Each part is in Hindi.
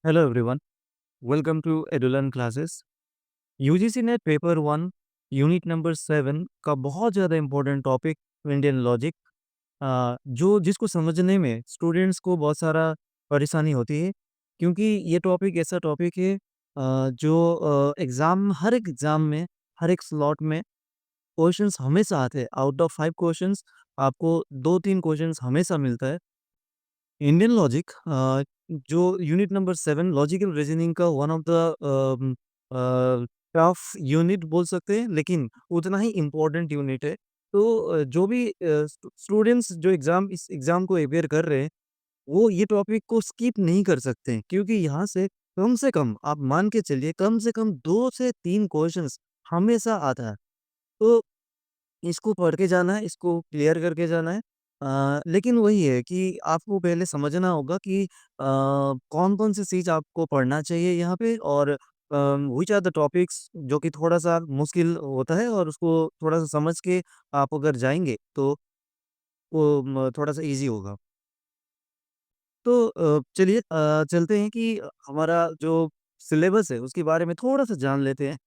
Hello everyone, welcome to Edulan classes. UGC NET paper 1 unit number 7 का बहुत ज़्यादा इम्पोर्टेंट टॉपिक इंडियन लॉजिक, जो जिसको समझने में स्टूडेंट्स को बहुत सारा परेशानी होती है, क्योंकि ये टॉपिक ऐसा टॉपिक है जो हर एक एग्ज़ाम में, हर एक स्लॉट में क्वेश्चंस हमेशा आते हैं। आउट ऑफ 5 क्वेश्चंस आपको 2-3 क्वेश्चंस हमेशा मिलता है। इंडियन लॉजिक जो यूनिट नंबर 7 लॉजिकल रीजनिंग का one of the tough unit बोल सकते हैं, लेकिन उतना ही इम्पोर्टेंट यूनिट है। तो जो भी स्टूडेंट्स जो इस एग्ज़ाम को अपियर कर रहे हैं, वो ये टॉपिक को स्किप नहीं कर सकते हैं, क्योंकि यहाँ से कम आप मान के चलिए कम से कम 2 से 3 क्वेश्चंस हमेशा आता है। तो इसको पढ़ के जाना है, इसको क्लियर करके जाना है। लेकिन वही है कि आपको पहले समझना होगा कि कौन-कौन सी चीज़ आपको पढ़ना चाहिए यहाँ पे, और व्हिच आर द टॉपिक्स जो कि थोड़ा-सा मुश्किल होता है, और उसको थोड़ा-सा समझ के आप अगर जाएँगे तो वो थोड़ा-सा ईज़ी होगा। तो चलिए चलते हैं कि हमारा जो सिलेबस है उसके बारे में थोड़ा-सा जान लेते हैं।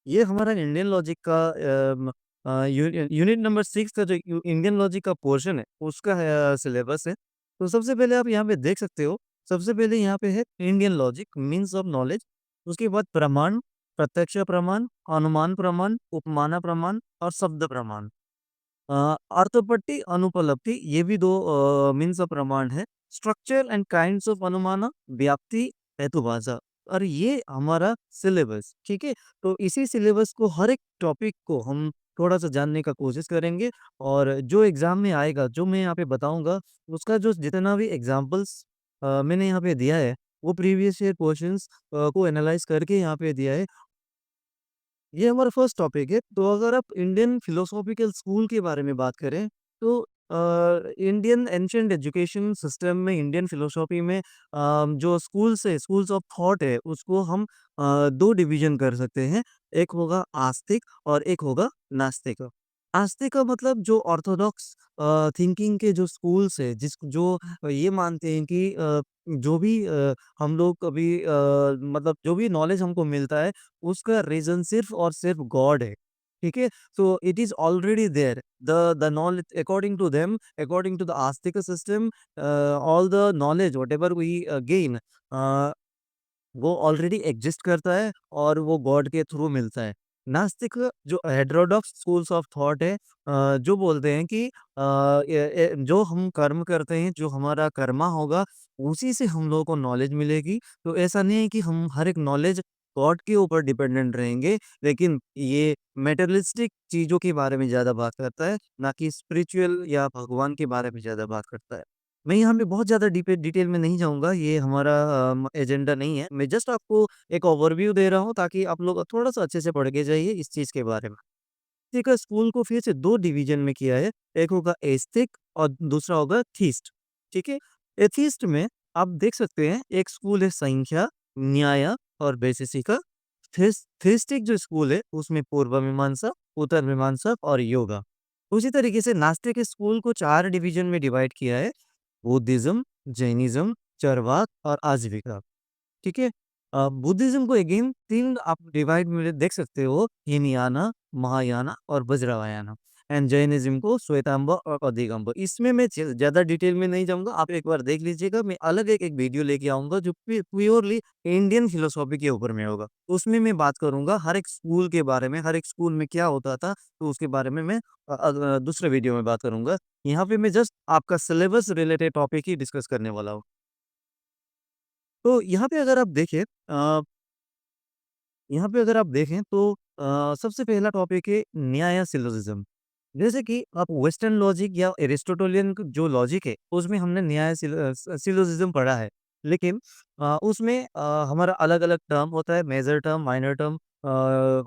ये हमारा इंडियन लॉजिक का यूनिट नंबर 6 का जो इंडियन लॉजिक का पोर्शन है, उसका सिलेबस है। तो सबसे पहले आप यहाँ पे देख सकते हो, सबसे पहले यहाँ पे है Indian logic means of knowledge. उसके बाद प्रमाण, प्रत्यक्ष प्रमाण, अनुमान प्रमाण, उपमाना प्रमाण और शब्द प्रमाण। अर्थोपट्टी, अनुपलब्धि, ये भी 2 मीन्स ऑफ प्रमाण है। स्ट्रक्चर एंड काइंड्स ऑफ अनुमाना, व्याप्ति, हेतुभाषा, और ये हमारा सिलेबस, ठीक है? तो इसी सिलेबस को हर एक टॉपिक को हम थोड़ा-सा जानने का कोशिश करेंगे, और जो एग्ज़ाम में आएगा, जो मैं यहाँ पे बताऊँगा, उसका जो जितना भी एग्ज़ाम्पल्स मैंने यहाँ पे दिया है, वो प्रीवियस ईयर क्वेश्चंस को एनालाइज़ करके यहाँ पे दिया है। ये हमारा फर्स्ट टॉपिक है। तो अगर आप इंडियन फिलोसॉफिकल स्कूल के बारे में बात करें, तो इंडियन एंशिएंट एजुकेशन सिस्टम में, इंडियन फिलोसॉफी में जो स्कूल्स ऑफ थॉट है, उसको हम 2 डिवीज़न कर सकते हैं। एक होगा आस्तिक और एक होगा नास्तिक। आस्तिक का मतलब जो ऑर्थोडॉक्स थिंकिंग के जो स्कूल्स है, जो ये मानते हैं कि जो भी हम लोग कभी मतलब जो भी नॉलेज हमको मिलता है, उसका रीज़न सिर्फ़ और सिर्फ़ गॉड है, ठीक है? So it is already there, the knowledge according to them, according to the astika system, all the knowledge whatever we gain, uh, वो ऑलरेडी एग्ज़िस्ट करता है, और वो गॉड के थ्रू मिलता है। नास्तिक जो हेटेरोडॉक्स स्कूल्स ऑफ थॉट है, जो बोलते हैं कि जो हम कर्म करते हैं, जो हमारा कर्मा होगा, उसी से हम लोगों को नॉलेज मिलेगी। तो ऐसा नहीं है कि हम हर एक नॉलेज गॉड के ऊपर डिपेंडेंट रहेंगे, लेकिन ये मैटेरियलिस्टिक चीज़ों के बारे में ज़्यादा बात करता है, ना कि स्पिरिचुअल या भगवान के बारे में ज़्यादा बात करता है। मैं यहाँ पे बहुत ज़्यादा डिटेल में नहीं जाऊँगा, ये हमारा एजेंडा नहीं है। मैं जस्ट आपको एक ओवरव्यू दे रहा हूँ, ताकि आप लोग थोड़ा-सा अच्छे से पढ़ के जाइए इस चीज़ के बारे में। देखिए, स्कूल को फिर से 2 डिवीज़न में किया है, एक होगा एस्टिक और दूसरा होगा थीस्ट, ठीक है? एथिस्ट में आप देख सकते हैं, एक स्कूल है संख्या, न्याय और वैशेषिक। थीस्टिक जो स्कूल है, उसमें पूर्व मीमांसा, उत्तर मीमांसा और योगा। उसी तरीके से नास्तिक स्कूल को 4 डिवीज़न में डिवाइड किया है, बुद्धिज़्म, जैनिज़्म, चरवाक और आजीविका, ठीक है? बुद्धिज़्म को अगेन 3 आप डिवाइड में देख सकते हो, हीनयाना, महायाना और वज्रवायाना। एंड जैनिज़्म को श्वेतांबर और अधिगंबर। इसमें मैं ज़्यादा डिटेल में नहीं जाऊँगा, आप एक बार देख लीजिएगा। मैं अलग एक वीडियो लेके आऊँगा, जो प्योरली इंडियन फिलॉसफी के ऊपर में होगा। उसमें मैं बात करूँगा हर एक स्कूल के बारे में, हर एक स्कूल में क्या होता था, तो उसके बारे में मैं दूसरे वीडियो में बात करूँगा। यहाँ पे मैं जस्ट आपका सिलेबस रिलेटेड टॉपिक ही डिस्कस करने वाला हूँ। तो यहाँ पे अगर आप देखें तो सबसे पहला टॉपिक है न्याय सिलोजिज्म। जैसे कि आप वेस्टर्न लॉजिक या एरिस्टोटेलियन जो लॉजिक है, उसमें हमने सिलोजिज्म पढ़ा है। लेकिन उसमें हमारा अलग-अलग टर्म होता है, मेजर टर्म, माइनर टर्म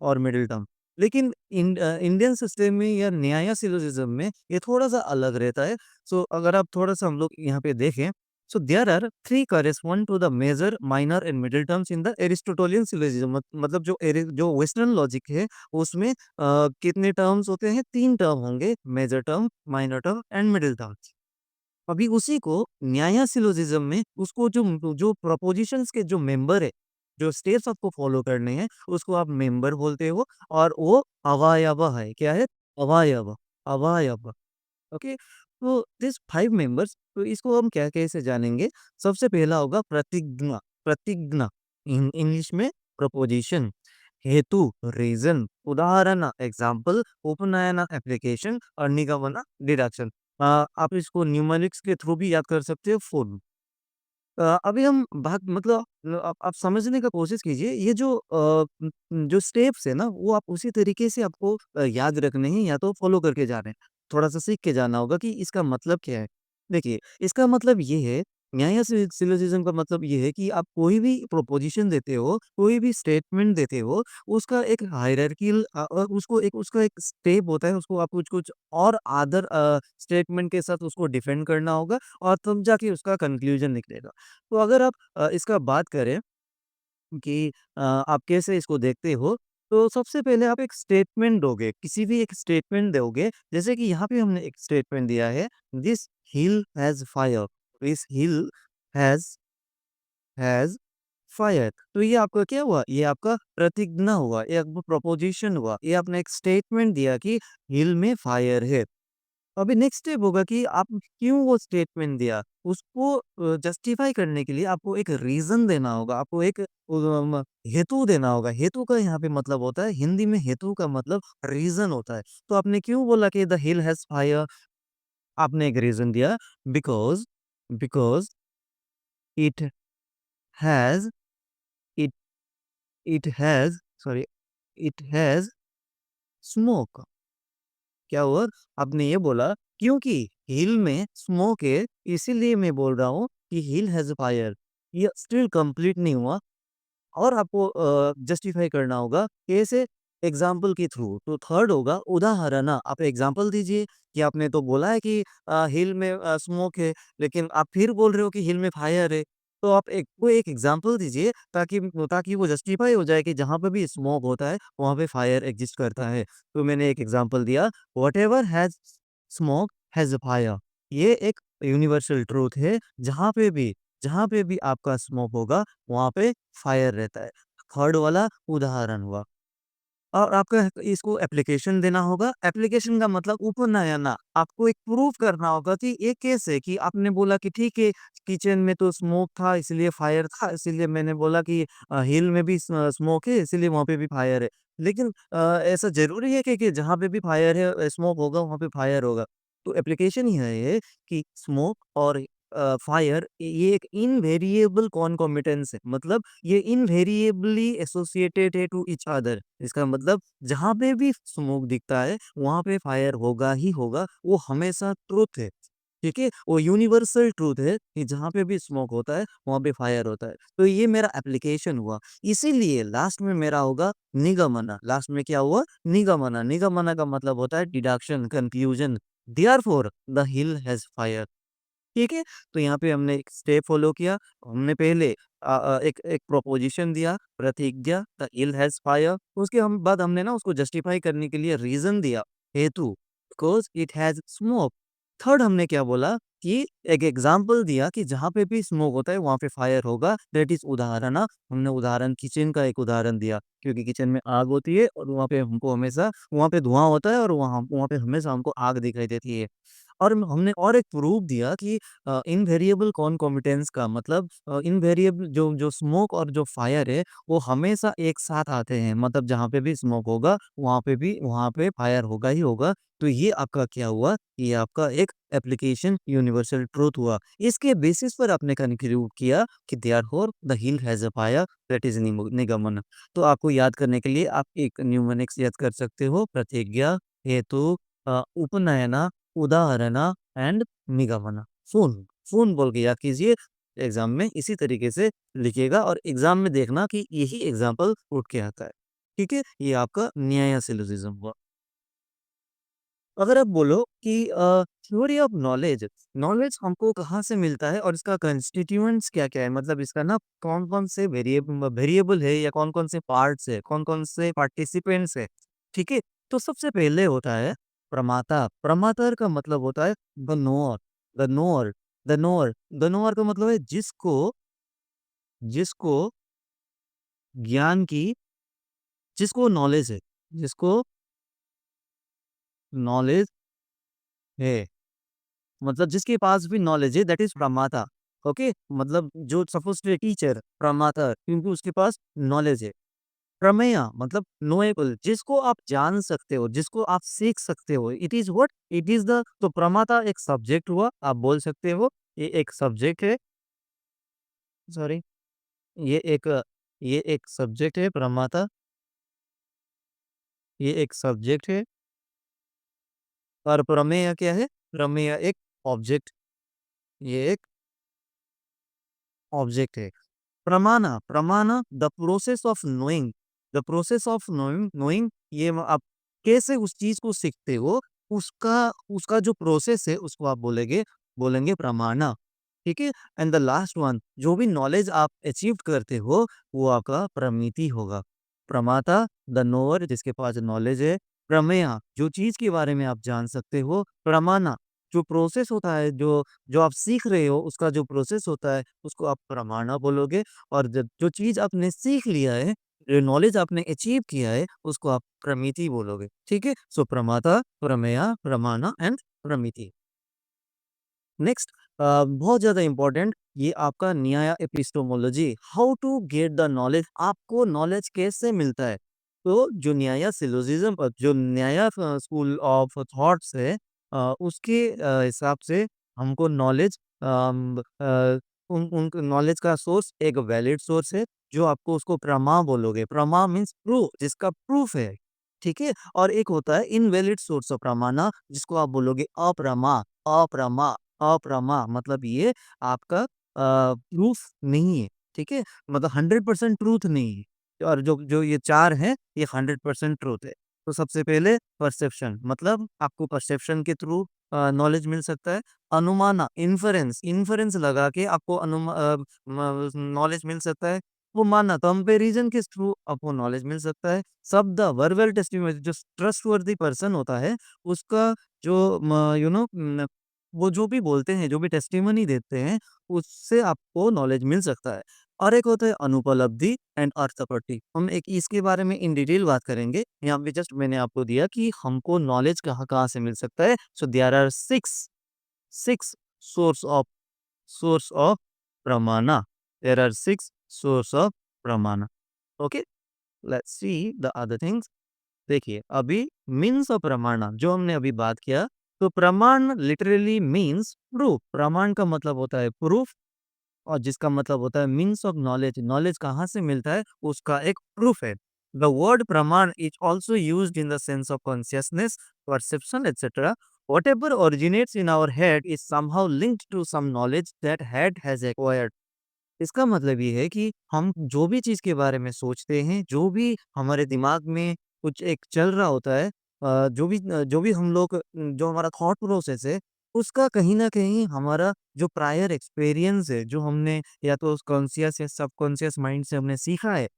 और मिडल टर्म। लेकिन इंडियन सिस्टम में या न्याय सिलोजिज्म में ये थोड़ा-सा अलग रहता है। सो अगर आप थोड़ा-सा हम लोग यहाँ पे देखें, so there are three correspond to the major, minor and middle terms in the Aristotelian syllogism। मतलब जो वेस्टर्न लॉजिक है, उसमें कितने टर्म्स होते हैं? 3 टर्म होंगे, major term, minor term and middle terms. अभी उसी को न्याय सिलोजिज्म में उसको जो जो प्रोपोजिशंस के जो मेंबर है, जो स्टेप्स आपको फॉलो करने हैं, उसको आप मेंबर बोलते हो और वो अवयव है। क्या है? अवयव, अवयव। ओके? तो दिस 5 मेंबर्स, तो इसको हम क्या कैसे जानेंगे? सबसे पहला होगा प्रतिज्ञा, प्रतिज्ञा इंग्लिश में प्रपोजिशन, हेतु रीज़न, उदाहरण एग्ज़ाम्पल, उपनयन एप्लीकेशन और निगमन डिडक्शन। आप इसको न्यूमेरिक्स के थ्रू भी याद कर सकते हो, फुल। अभी हम बात मतलब आप समझने का कोशिश कीजिए, ये जो जो स्टेप्स है ना, वो आप उसी तरीके से आपको याद रखने हैं या तो फॉलो करके जा रहे हैं। थोड़ा-सा सीख के जाना होगा कि इसका मतलब क्या है। देखिए, इसका मतलब ये है, न्याय सिलोजिज्म का मतलब ये है कि आप कोई भी प्रोपोज़िशन देते हो, कोई भी स्टेटमेंट देते हो, उसका एक हायरार्कियल उसको एक उसका एक स्टेप होता है, उसको आप कुछ-कुछ और अदर स्टेटमेंट के साथ उसको डिफेंड करना होगा और तब जाके उसका कंक्लूजन निकलेगा। तो अगर आप इसका बात करें कि आप कैसे इसको देखते हो, तो सबसे पहले आप एक स्टेटमेंट दोगे, किसी भी एक स्टेटमेंट दोगे, जैसे कि यहाँ पे हमने एक स्टेटमेंट दिया है, this hill has fire, this hill has has fire. तो ये आपका क्या हुआ? ये आपका प्रतिज्ञा हुआ, ये आपका प्रोपोज़िशन हुआ, ये आपने एक स्टेटमेंट दिया कि हिल में फायर है। अभी नेक्स्ट स्टेप होगा कि आप क्यों वो स्टेटमेंट दिया, उसको जस्टिफाई करने के लिए आपको एक रीज़न देना होगा, आपको एक हेतु देना होगा। हेतु का यहाँ पे मतलब होता है, हिंदी में हेतु का मतलब रीज़न होता है। तो आपने क्यों बोला कि द हिल हैज़ फायर? आपने एक रीज़न दिया, because because it has it it has sorry it has smoke. क्या हुआ? आपने ये बोला क्योंकि हिल में स्मोक है, इसीलिए मैं बोल रहा हूँ कि हिल हैज़ फायर। ये स्टिल कंप्लीट नहीं हुआ और आपको जस्टिफाई करना होगा कैसे? एग्जाम्पल के थ्रू। तो थर्ड होगा उदाहरण। आप एग्जाम्पल दीजिए कि आपने तो बोला है कि हिल में स्मोक है, लेकिन आप फिर बोल रहे हो कि हिल में फायर है। तो आप एक कोई एक एग्जाम्पल दीजिए ताकि ताकि वो जस्टिफाई हो जाए कि जहाँ पे भी स्मोक होता है, वहाँ पे फायर एग्जिस्ट करता है। तो मैंने एक एग्जाम्पल दिया, whatever has smoke has fire. ये एक यूनिवर्सल ट्रूथ है, जहाँ पे भी आपका स्मोक होगा, वहाँ पे फायर रहता है। थर्ड वाला उदाहरण हुआ। और आपको इसको एप्लीकेशन देना होगा। एप्लीकेशन का मतलब उपनयना, आपको एक प्रूफ करना होगा कि ये कैसे, कि आपने बोला कि ठीक है, किचन में तो स्मोक था इसलिए फायर था, इसीलिए मैंने बोला कि हिल में भी स्मोक है इसीलिए वहाँ पे भी फायर है। लेकिन ऐसा ज़रूरी है कि जहाँ पे भी फायर है स्मोक होगा वहाँ पे फायर होगा। तो एप्लीकेशन ही है ये कि स्मोक और फायर ये एक इनवेरिएबल कॉन्कोमिटेंस है। मतलब ये इनवेरिएबली एसोसिएटेड है टू ईच अदर। इसका मतलब जहाँ पे भी स्मोक दिखता है, वहाँ पे फायर होगा ही होगा, वो हमेशा ट्रुथ है, ठीक है? वो यूनिवर्सल ट्रुथ है कि जहाँ पे भी स्मोक होता है, वहाँ पे फायर होता है। तो ये मेरा एप्लीकेशन हुआ। इसीलिए लास्ट में मेरा होगा निगमन। लास्ट में क्या हुआ? निगमन। निगमन का मतलब होता है deduction, conclusion. Therefore the hill has fire. ठीक है? तो यहाँ पे हमने एक स्टेप फ़ॉलो किया। हमने पहले एक एक प्रोपोज़िशन दिया, प्रतिज्ञा, द हिल हैज़ फायर। उसके हम बाद हमने ना उसको जस्टिफ़ाई करने के लिए रीज़न दिया, हेतु, because it has smoke. Third हमने क्या बोला कि एक एग्ज़ाम्पल दिया कि जहाँ पे भी स्मोक होता है, वहाँ पे फायर होगा, दैट इज़ उदाहरण। हमने उदाहरण किचन का एक उदाहरण दिया, क्योंकि किचन में आग होती है और वहाँ पे हमको हमेशा वहाँ पे धुआँ होता है और वहाँ पे हमेशा हमको आग दिखाई देती है। और हमने और एक प्रूफ दिया कि इनवेरिएबल कॉनकॉमिटेंस का मतलब इनवेरिएबल जो जो स्मोक और जो फायर है, वो हमेशा एक साथ आते हैं। मतलब जहाँ पे भी स्मोक होगा, वहाँ पे फायर होगा ही होगा। तो ये आपका क्या हुआ? ये आपका एक एप्लीकेशन यूनिवर्सल ट्रूथ हुआ। इसके बेसिस पर आपने कंक्लूड किया कि therefore the hill has a fire, that is nigamana. तो आपको याद करने के लिए आप एक न्यूमोनिक्स याद कर सकते हो, प्रतिज्ञा, हेतु, उपनयना, उदाहरण एंड निगमन। सून, सून बोल के याद कीजिए। एग्ज़ाम में इसी तरीके से लिखिएगा और एग्ज़ाम में देखना कि यही एग्ज़ाम्पल उठ के आता है। ठीक है? ये आपका न्याय सिलोजिज़्म हुआ। अगर आप बोलो कि थ्योरी ऑफ नॉलेज, नॉलेज हमको कहाँ से मिलता है और इसका कंस्टिट्यूएंट्स क्या-क्या है? मतलब इसका ना कौन-कौन से वेरिएबल है या कौन-कौन से पार्ट्स है, कौन-कौन से पार्टिसिपेंट्स है, ठीक है? तो सबसे पहले होता है प्रमाता। प्रमाता का मतलब होता है the knower. The knower, the knower का मतलब है जिसको जिसको ज्ञान की जिसको नॉलेज है, जिसको नॉलेज है, मतलब जिसके पास भी नॉलेज है दैट इज प्रमाता। ओके, मतलब जो सपोज टू टीचर प्रमाता क्योंकि उसके पास नॉलेज है। प्रमेय मतलब नोएबल, जिसको आप जान सकते हो, जिसको आप सीख सकते हो, it is what, it is the, तो प्रमाता एक सब्जेक्ट हुआ, आप बोल सकते हो ये एक सब्जेक्ट है। सॉरी, ये एक ये एक सब्जेक्ट है प्रमाता, ये एक सब्जेक्ट है। और प्रमेय क्या है? प्रमेय एक ऑब्जेक्ट, ये एक ऑब्जेक्ट है। Pramana, pramana the process of knowing, the process of knowing, knowing ये आप कैसे उस चीज को सीखते हो, उसका उसका जो प्रोसेस है उसको आप बोलेंगे, बोलेंगे प्रमाणा। ठीक है। एंड द लास्ट वन, जो भी नॉलेज आप अचीव करते हो वो आपका प्रमिति होगा। प्रमाता द नोअर, जिसके पास नॉलेज है। प्रमेय, जो चीज के बारे में आप जान सकते हो। प्रमाणा, जो प्रोसेस होता है, जो जो आप सीख रहे हो उसका जो प्रोसेस होता है उसको आप प्रमाणा बोलोगे। और जब जो चीज आपने सीख लिया है, जो नॉलेज आपने अचीव किया है उसको आप प्रमिति बोलोगे। ठीक है। सो प्रमाता, प्रमेय, प्रमाणा एंड प्रमिति। नेक्स्ट, बहुत ज्यादा इंपॉर्टेंट, ये आपका Nyaya epistemology, how to get the knowledge, आपको नॉलेज कैसे मिलता है। तो जो न्याय सिलोजिज्म, जो न्याय स्कूल ऑफ थॉट्स है, उसके हिसाब से हमको नॉलेज, उन नॉलेज का सोर्स एक वैलिड सोर्स है, जो आपको उसको प्रमा बोलोगे। प्रमा मीन्स प्रूफ, जिसका प्रूफ है। ठीक है। और एक होता है इनवैलिड सोर्स ऑफ प्रमाना, जिसको आप बोलोगे अप्रमा, अप्रमा, अप्रमा मतलब ये आपका प्रूफ नहीं है। ठीक है। मतलब 100% ट्रूथ नहीं है। और जो जो ये चार हैं ये 100% ट्रूथ है। तो सबसे पहले परसेप्शन, मतलब आपको परसेप्शन के थ्रू नॉलेज मिल सकता है। अनुमाना, इन्फरेंस, इन्फरेंस लगा के आपको नॉलेज मिल सकता है। वो मानना, कंपैरिजन के थ्रू आपको नॉलेज मिल सकता है। शब्द, वर्बल टेस्टिमोनी, जो ट्रस्टवर्दी पर्सन होता है उसका जो यू नो वो जो भी बोलते हैं, जो भी टेस्टिमनी देते हैं, उससे आपको नॉलेज मिल सकता है। और एक होता है अनुपलब्धि एंड अर्थप्रति, हम एक इसके बारे में इन डिटेल बात करेंगे। यहाँ पे जस्ट मैंने आपको दिया कि हमको नॉलेज कहाँ कहाँ से मिल सकता है। So there are six, six source of pramana. There are six source of pramana. Okay, let's see the other things. देखिए, अभी मीन्स ऑफ प्रमाण जो हमने अभी बात किया, तो प्रमाण लिटरली मीन्स प्रूफ। प्रमाण का मतलब होता है प्रूफ, और जिसका मतलब होता है मीन्स ऑफ नॉलेज, नॉलेज कहाँ से मिलता है उसका एक प्रूफ है। द वर्ड प्रमाण is also use in the sense of consciousness, perception etcetera. Whatever originates in our head is somehow linked to some knowledge that head has acquired. इसका मतलब ये है कि हम जो भी चीज़ के बारे में सोचते हैं, जो भी हमारे दिमाग में कुछ एक चल रहा होता है, जो भी हम लोग जो हमारा थॉट प्रोसेस है, उसका कहीं न कहीं हमारा जो प्रायर एक्सपीरियंस है, जो हमने या तो कॉन्शियस या सबकॉन्शियस माइंड से हमने सीखा है,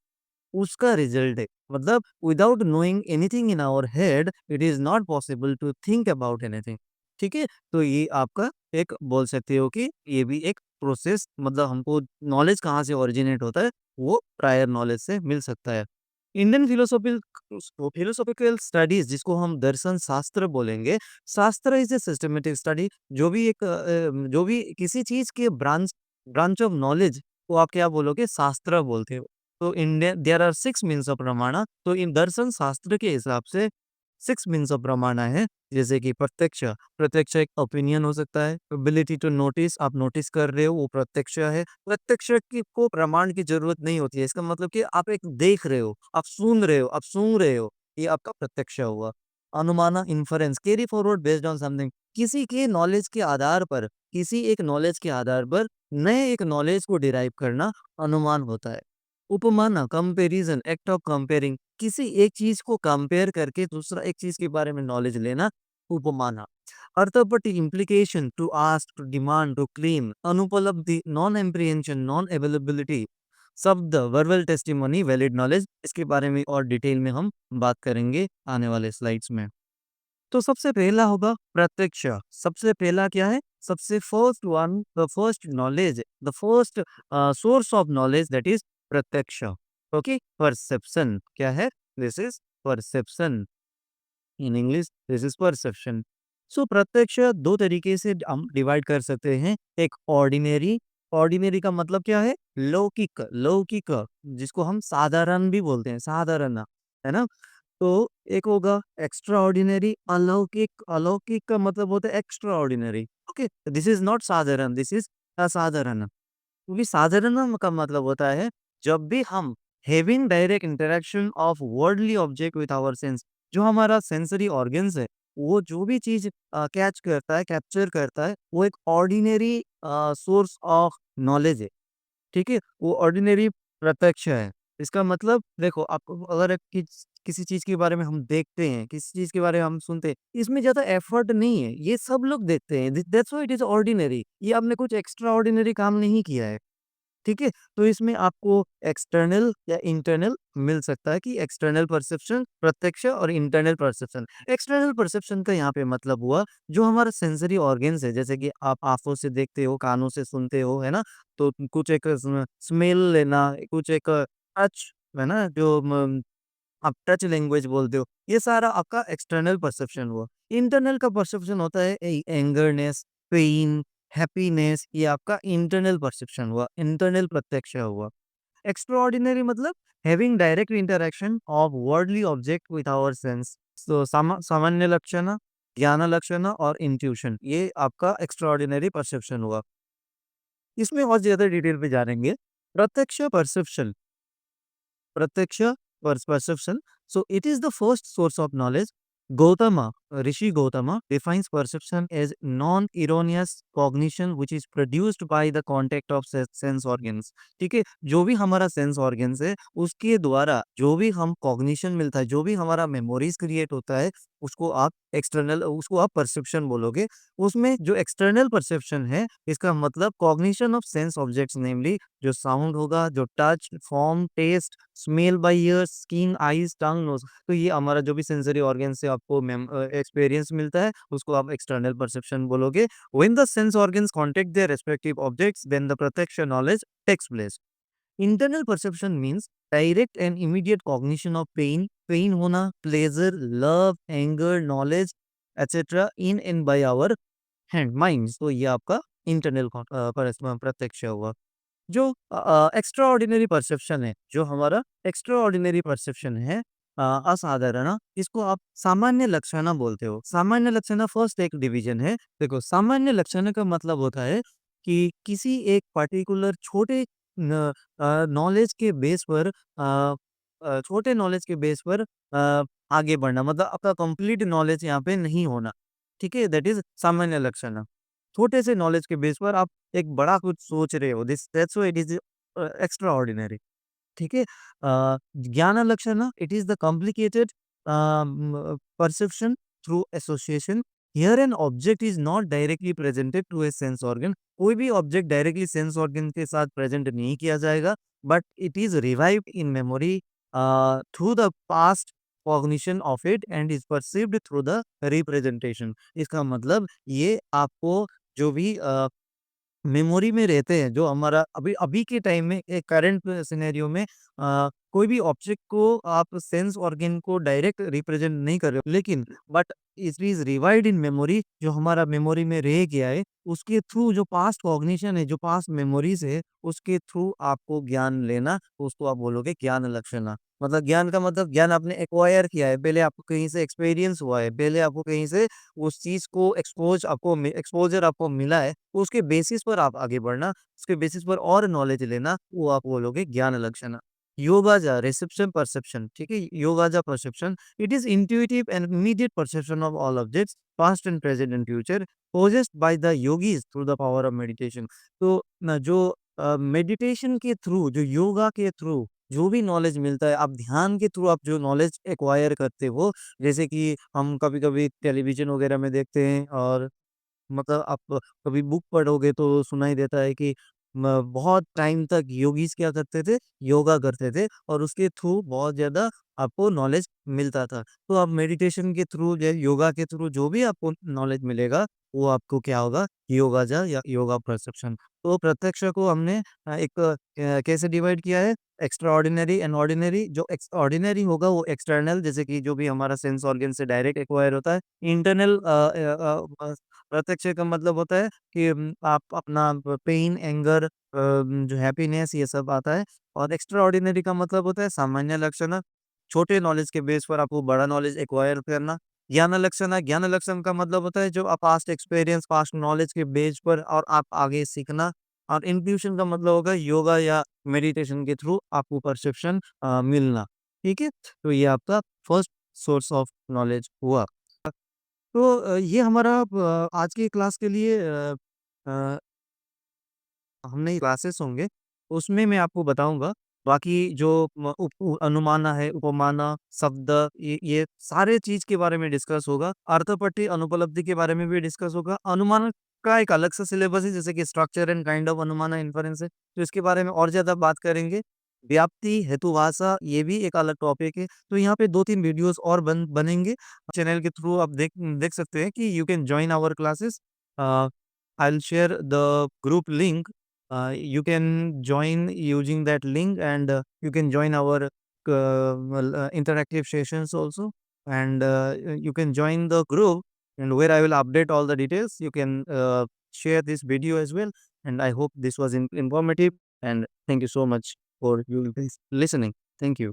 उसका रिजल्ट है। मतलब without knowing anything in our head it is not possible to think about anything. ठीक है। तो ये आपका एक बोल सकते हो कि ये भी एक प्रोसेस, मतलब हमको नॉलेज कहाँ से ओरिजिनेट होता है वो प्रायर नॉलेज से मिल सकता है। इंडियन फिलोसॉफिकल स्टडीज, जिसको हम दर्शन शास्त्र बोलेंगे। शास्त्र इज ए सिस्टमेटिक स्टडी, जो भी एक जो भी किसी चीज के ब्रांच ब्रांच ऑफ नॉलेज को आप क्या बोलोगे, शास्त्र बोलते हो। तो Indian there are six means of pramana, तो इन दर्शन शास्त्र के हिसाब से सिक्स मीन्स ऑफ प्रमाणा है। जैसे कि प्रत्यक्ष, प्रत्यक्ष एक ओपिनियन हो सकता है। एबिलिटी टू नोटिस, आप नोटिस कर रहे हो वो प्रत्यक्ष है। प्रत्यक्ष की को प्रमाण की जरूरत नहीं होती है, इसका मतलब कि आप एक देख रहे हो, आप सुन रहे हो, आप सूंघ रहे हो, ये आपका प्रत्यक्ष हुआ। Anumana, inference, carry forward based on something, किसी के नॉलेज के आधार पर, किसी एक नॉलेज के आधार पर नए एक नॉलेज को डिराइव करना अनुमान होता है। उपमाना, कंपैरिजन, एक्ट ऑफ कंपेयरिंग, किसी एक चीज को कंपेयर करके दूसरा एक चीज के बारे में नॉलेज लेना, upamana. Arthapatti, implication, to ask, to demand, to claim. Anupalabdhi, non apprehension, non availability. Shabda, verbal testimony, valid knowledge. इसके बारे में और डिटेल में हम बात करेंगे आने वाले स्लाइड्स में। तो सबसे पहला होगा प्रत्यक्ष। सबसे पहला क्या है? सबसे first one, the first knowledge, the first source of knowledge that is pratyaksha. Okay, perception क्या है? This is perception. In English this is perception. So प्रत्यक्ष दो तरीके से हम डिवाइड कर सकते हैं। एक ऑर्डिनरी, ऑर्डिनरी का मतलब क्या है? लौकिक, लौकिक, जिसको हम साधारण भी बोलते हैं, साधारण, है ना? तो एक होगा एक्स्ट्रा ऑर्डिनरी, अलौकिक। अलौकिक का मतलब होता है extra ordinary. Okay, this is not साधारण, दिस इज असाधारण। क्योंकि साधारण का मतलब होता है जब भी हम having direct interaction of worldly object with our sense, जो हमारा सेंसरी ऑर्गन्स है, वो जो भी चीज कैच करता है, कैप्चर करता है, वो एक ऑर्डिनरी सोर्स ऑफ नॉलेज है। ठीक है? वो ऑर्डिनरी प्रत्यक्ष है। इसका मतलब देखो, आपको अगर किसी चीज़ के बारे में हम देखते हैं, किसी चीज़ के बारे में हम सुनते हैं, इसमें ज़्यादा एफर्ट नहीं है, ये सब लोग देखते हैं, that's why it is ordinary. ये आपने कुछ एक्स्ट्रा ऑर्डिनरी काम नहीं किया है। ठीक है? तो इसमें आपको एक्सटर्नल या इंटरनल मिल सकता है कि एक्सटर्नल परसेप्शन प्रत्यक्ष और इंटरनल परसेप्शन। एक्सटर्नल परसेप्शन का यहाँ पे मतलब हुआ जो हमारा सेंसरी ऑर्गन्स है, जैसे कि आप आँखों से देखते हो, कानों से सुनते हो, है ना? तो कुछ एक स्मेल लेना, कुछ एक टच, है ना? जो आप टच लैंग्वेज बोलते हो, ये सारा आपका एक्सटर्नल परसेप्शन हुआ। इंटरनल का परसेप्शन होता है एंगरनेस, पेन, हैप्पीनेस, ये आपका इंटरनल परसेप्शन हुआ, इंटरनल प्रत्यक्ष हुआ। एक्स्ट्राऑर्डिनरी मतलब having direct interaction of worldly object with our sense. तो सामान्य लक्षण, ज्ञान लक्षण और इंट्यूशन, ये आपका एक्स्ट्राऑर्डिनरी परसेप्शन हुआ। इसमें और ज्यादा डिटेल पे जानेंगे। प्रत्यक्ष परसेप्शन, प्रत्यक्ष perception. So it is the first source of knowledge. Gautama, Rishi Gautama defines perception as non-erroneous cognition which is produced by the contact of sense organs. ठीक है, जो भी हमारा सेंस ऑर्गन्स है उसके द्वारा जो भी हम कॉग्निशन मिलता है, जो भी हमारा मेमोरीज क्रिएट होता है, उसको आप एक्सटर्नल, उसको आप परसेप्शन बोलोगे। उसमें जो एक्सटर्नल परसेप्शन है, इसका मतलब cognition of sense objects, namely जो साउंड होगा, जो touch, form, taste, smell by ear, skin, eyes, tongue, nose, तो ये हमारा जो भी सेंसरी ऑर्गन से आपको एक्सपीरियंस मिलता है, उसको आप एक्सटर्नल परसेप्शन बोलोगे। When the sense organs contact their respective objects then the pratyaksha knowledge takes place. Internal perception means direct and immediate cognition of pain, pain होना, pleasure, love, anger, knowledge etcetera in and by our hand, mind. तो ये आपका इंटरनल प्रत्यक्ष हुआ। जो एक्स्ट्रा ऑर्डिनरी परसेप्शन है, जो हमारा एक्स्ट्रा ऑर्डिनरी परसेप्शन है, असाधारण, इसको आप सामान्य लक्षण बोलते हो। सामान्य लक्षण फर्स्ट एक डिवीजन है। देखो, सामान्य लक्षण का मतलब होता है कि किसी एक पर्टिकुलर छोटे नॉलेज के बेस पर छोटे नॉलेज के बेस पर आगे बढ़ना, मतलब आपका कंप्लीट नॉलेज यहाँ पे नहीं होना। ठीक है, दैट इज सामान्य लक्षण। छोटे से नॉलेज के बेस पर आप एक बड़ा कुछ सोच रहे हो, this that's why it is extraordinary. ठीक है? ज्ञान लक्षण, it is the complicated perception through association. Here an object is not directly presented to a sense organ. कोई भी ऑब्जेक्ट डायरेक्टली सेंस ऑर्गन के साथ प्रेजेंट नहीं किया जाएगा, but it is revived in memory through the past cognition of it and is perceived through the representation. इसका मतलब ये आपको जो भी मेमोरी में रहते हैं, जो हमारा अभी अभी के टाइम में एक करंट सिनेरियो में कोई भी ऑब्जेक्ट को आप सेंस ऑर्गन को डायरेक्ट रिप्रेजेंट नहीं कर रहे हो, लेकिन but it is revived in memory, जो हमारा मेमोरी में रह गया है, उसके थ्रू जो पास्ट कॉग्निशन है, जो पास्ट मेमोरीज है, उसके थ्रू आपको ज्ञान लेना, तो उसको आप बोलोगे ज्ञान लक्षण। मतलब ज्ञान का मतलब ज्ञान आपने एक्वायर किया है, पहले आपको कहीं से एक्सपीरियंस हुआ है, पहले आपको कहीं से उस चीज को एक्सपोजर आपको मिला है, उसके बेसिस पर आप आगे बढ़ना, उसके बेसिस पर और नॉलेज लेना, वो आप बोलोगे ज्ञान लक्षण। योगाजा रिसेप्शन परसेप्शन, ठीक है, yogaja perception, it is intuitive and immediate perception of all objects past and present and future possessed by the yogis through the power of meditation. तो जो मेडिटेशन के थ्रू, जो योगा के थ्रू जो भी नॉलेज मिलता है, आप ध्यान के थ्रू आप जो नॉलेज एक्वायर करते हो, जैसे कि हम कभी-कभी टेलीविज़न वगैरह में देखते हैं, और मतलब आप कभी बुक पढ़ोगे तो सुनाई देता है कि बहुत टाइम तक योगीज़ क्या करते थे, योगा करते थे और उसके थ्रू बहुत ज़्यादा आपको नॉलेज मिलता था। तो अब मेडिटेशन के थ्रू या योगा के थ्रू जो भी आपको नॉलेज मिलेगा, वो आपको क्या होगा, योगाजा या योगा परसेप्शन। तो प्रत्यक्ष को हमने एक कैसे डिवाइड किया है, एक्स्ट्रा ऑर्डिनरी एंड ऑर्डिनरी। जो एक्स ऑर्डिनरी होगा वो एक्सटर्नल, जैसे कि जो भी हमारा सेंस ऑर्गन से डायरेक्ट एक्वायर होता है। इंटरनल प्रत्यक्ष का मतलब होता है कि आप अपना पेन, एंगर, जो हैप्पीनेस, ये सब आता है। और एक्स्ट्रा ऑर्डिनरी का मतलब होता है सामान्य लक्षण, छोटे नॉलेज के बेस पर आपको बड़ा नॉलेज एक्वायर करना। ज्ञान लक्षण, ज्ञान लक्षण का मतलब होता है जो आप पास्ट एक्सपीरियंस, पास्ट नॉलेज के बेस पर और आप आगे सीखना। और इंट्यूशन का मतलब होगा योगा या मेडिटेशन के थ्रू आपको परसेप्शन मिलना। ठीक है? तो ये आपका फर्स्ट सोर्स ऑफ नॉलेज हुआ। तो ये हमारा आज की क्लास के लिए अ, हमने क्लासेस होंगे, उसमें मैं आपको बताऊँगा। बाकी जो अनुमाना है, उपमाना, शब्द, ये सारे चीज़ के बारे में डिस्कस होगा। अर्थपट्टी, अनुपलब्धि के बारे में भी डिस्कस होगा। अनुमान का एक अलग सा सिलेबस है, जैसे कि structure and kind of anumana inference है, तो इसके बारे में और ज़्यादा बात करेंगे। व्याप्ति, हेतुभाषा, ये भी एक अलग टॉपिक है। तो यहाँ पे 2-3 वीडियोज़ और बनेंगे। चैनल के थ्रू आप देख देख सकते हैं कि you can join our classes. Uh, I will share the group link. You can join using that link, and you can join our interactive sessions also. And you can join the group, and where I will update all the details. You can share this video as well. And I hope this was informative. And thank you so much for you listening. Thank you.